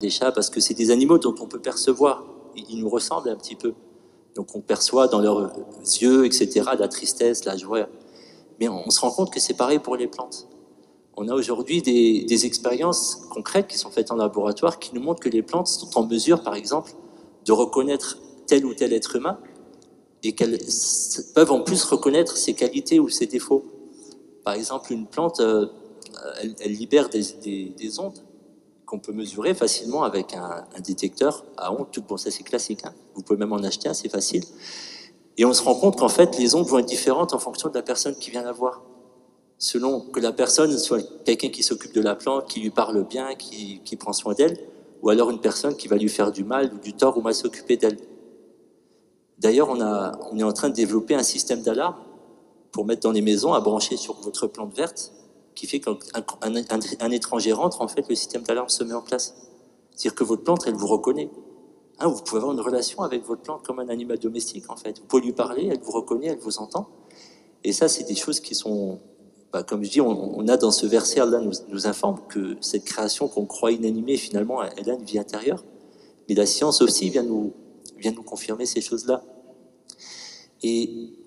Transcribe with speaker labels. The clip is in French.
Speaker 1: des chats parce que c'est des animaux dont on peut percevoir. Ils nous ressemblent un petit peu. Donc on perçoit dans leurs yeux, etc., la tristesse, la joie. Mais on se rend compte que c'est pareil pour les plantes. On a aujourd'hui des expériences concrètes qui sont faites en laboratoire qui nous montrent que les plantes sont en mesure, par exemple, de reconnaître tel ou tel être humain et qu'elles peuvent en plus reconnaître ses qualités ou ses défauts. Par exemple, une plante, elle libère des ondes qu'on peut mesurer facilement avec un détecteur à ondes. Bon, ça c'est classique, hein. Vous pouvez même en acheter un, c'est facile. Et on se rend compte qu'en fait, les ondes vont être différentes en fonction de la personne qui vient la voir. Selon que la personne soit quelqu'un qui s'occupe de la plante, qui lui parle bien, qui prend soin d'elle, ou alors une personne qui va lui faire du mal ou du tort ou mal s'occuper d'elle. D'ailleurs, on est en train de développer un système d'alarme pour mettre dans les maisons à brancher sur votre plante verte, qui fait qu'un étranger rentre, en fait, le système d'alarme se met en place. C'est-à-dire que votre plante, elle vous reconnaît. Hein, vous pouvez avoir une relation avec votre plante comme un animal domestique, en fait. Vous pouvez lui parler, elle vous reconnaît, elle vous entend. Et ça, c'est des choses qui sont... comme je dis, on a dans ce verset-là, nous informe que cette création qu'on croit inanimée, finalement, elle a une vie intérieure. Mais la science aussi vient nous confirmer ces choses-là. Et